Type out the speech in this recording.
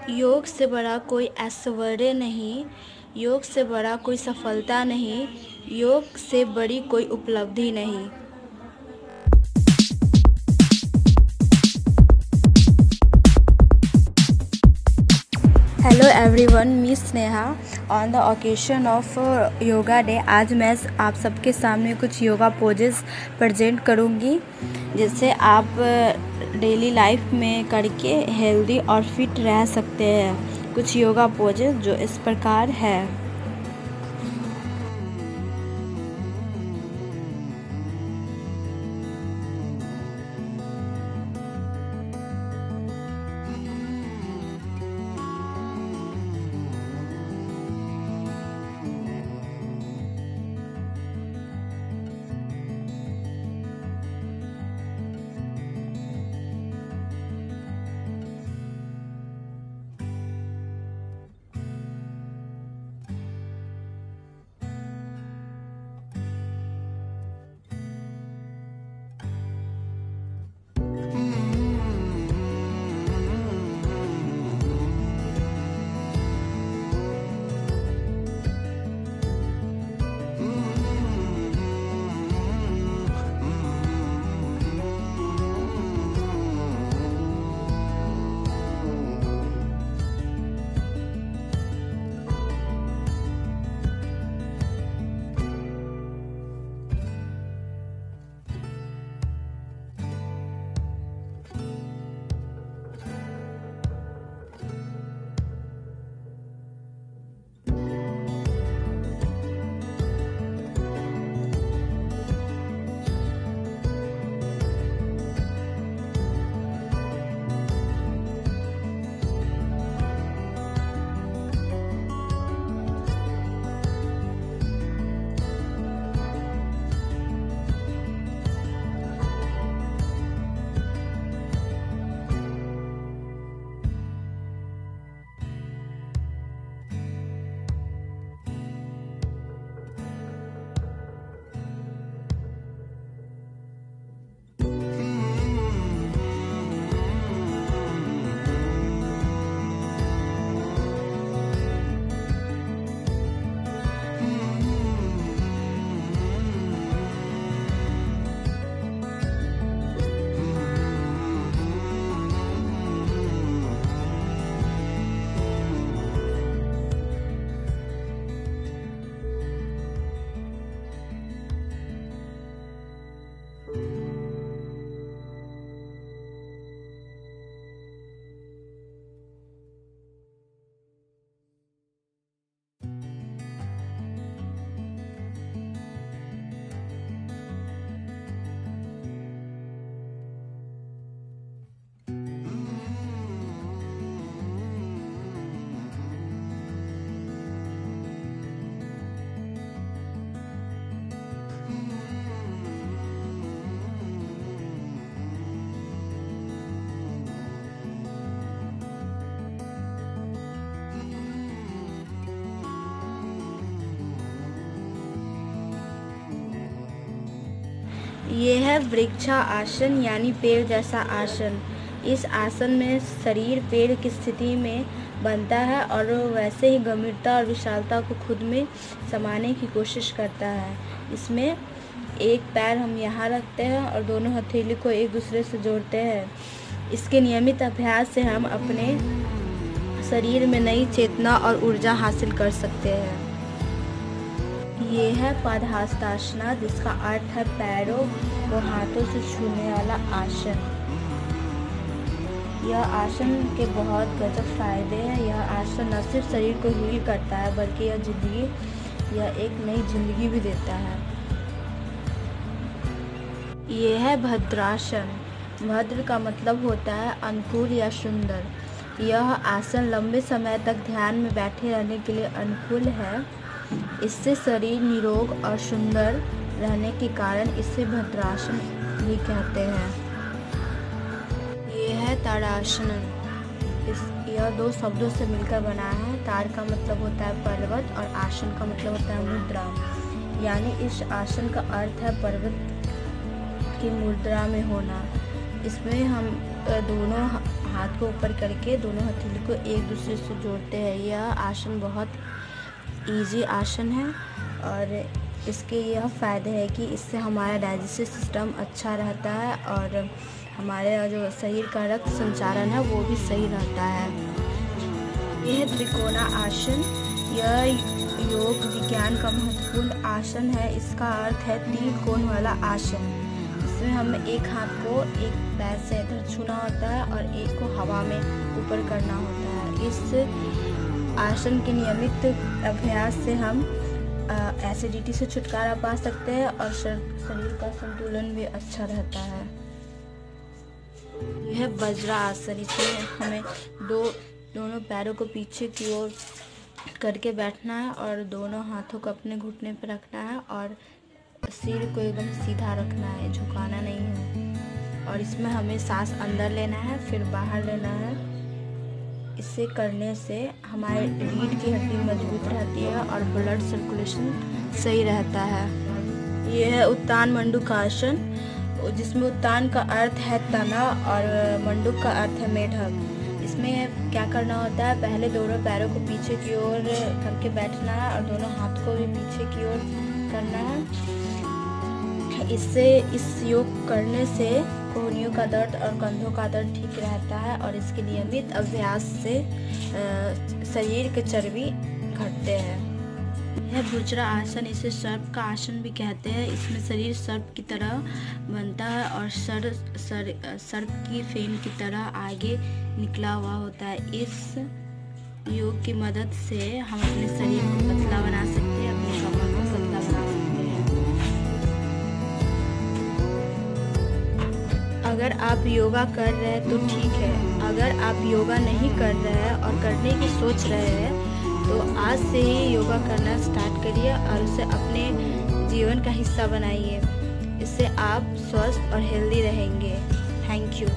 योग से बड़ा कोई ऐश्वर्य नहीं, योग से बड़ा कोई सफलता नहीं, योग से बड़ी कोई उपलब्धि नहीं। Hello everyone, me Sneha. On the occasion of yoga day आज मैं आप सबके सामने कुछ योगा पोजेस प्रेजेंट करूँगी, जिससे आप डेली लाइफ में करके हेल्दी और फिट रह सकते हैं। कुछ योगा पोजेस जो इस प्रकार है। ये है वृक्षा आसन यानी पेड़ जैसा आसन। इस आसन में शरीर पेड़ की स्थिति में बनता है और वैसे ही गंभीरता और विशालता को खुद में समाने की कोशिश करता है। इसमें एक पैर हम यहाँ रखते हैं और दोनों हथेली को एक दूसरे से जोड़ते हैं। इसके नियमित अभ्यास से हम अपने शरीर में नई चेतना और ऊर्जा हासिल कर सकते हैं। ये है पादहस्तासना, जिसका अर्थ है पैरों को हाथों से छूने वाला आसन। यह आसन के बहुत गजब फायदे हैं। यह आसन न सिर्फ शरीर को हील करता है, बल्कि यह एक नई जिंदगी भी देता है। ये है भद्रासन। भद्र का मतलब होता है अनुकूल या सुंदर। यह आसन लंबे समय तक ध्यान में बैठे रहने के लिए अनुकूल है। इससे शरीर निरोग और सुंदर रहने के कारण इसे भद्रासन भी कहते हैं। ये है ताड़ासन। यह दो शब्दों से मिलकर बना है। ताड़ का मतलब होता है पर्वत और आसन का मतलब होता है मुद्रा। यानी इस आसन का अर्थ है पर्वत की मुद्रा में होना। इसमें हम दोनों हाथ को ऊपर करके दोनों हथेली को एक दूसरे से जोड़ते हैं। यह आसन बहुत इजी आसन है और इसके यह फ़ायदे हैं कि इससे हमारा डाइजेस्टिव सिस्टम अच्छा रहता है और हमारे जो शरीर का रक्त संचारण है वो भी सही रहता है। यह त्रिकोणा आसन यह योग विज्ञान का महत्वपूर्ण आसन है। इसका अर्थ है 3 कोण वाला आसन। इसमें हमें एक हाथ को एक पैर से इधर छूना होता है और एक को हवा में ऊपर करना होता है। इस आसन के नियमित अभ्यास से हम एसिडिटी से छुटकारा पा सकते हैं और शरीर का संतुलन भी अच्छा रहता है। यह वज्रासन, इसमें हमें दोनों पैरों को पीछे की ओर करके बैठना है और दोनों हाथों को अपने घुटने पर रखना है और सिर को एकदम सीधा रखना है, झुकाना नहीं है। और इसमें हमें सांस अंदर लेना है फिर बाहर लेना है। इसे करने से हमारे रीढ़ की हड्डी मजबूत रहती है और ब्लड सर्कुलेशन सही रहता है। यह है उत्तान मंडूकासन, जिसमें उत्तान का अर्थ है तना और मंडूक का अर्थ है मेढक। इसमें क्या करना होता है, पहले दोनों पैरों को पीछे की ओर करके बैठना है और दोनों हाथ को भी पीछे की ओर करना है। इस योग करने से कोहनियों का दर्द और कंधों का दर्द ठीक रहता है और इसके नियमित अभ्यास से शरीर के चर्बी घटते हैं। यह भुजंग आसन, इसे सर्प का आसन भी कहते हैं। इसमें शरीर सर्प की तरह बनता है और सर्प की फेन की तरह आगे निकला हुआ होता है। इस योग की मदद से हम अपने शरीर को पतला बना सकते हैं, अपने कमर को पतला बना सकते हैं। अगर आप योगा कर रहे हैं तो ठीक है, अगर आप योगा नहीं कर रहे हैं और करने की सोच रहे हैं तो आज से ही योगा करना स्टार्ट करिए और उसे अपने जीवन का हिस्सा बनाइए। इससे आप स्वस्थ और हेल्दी रहेंगे। Thank you.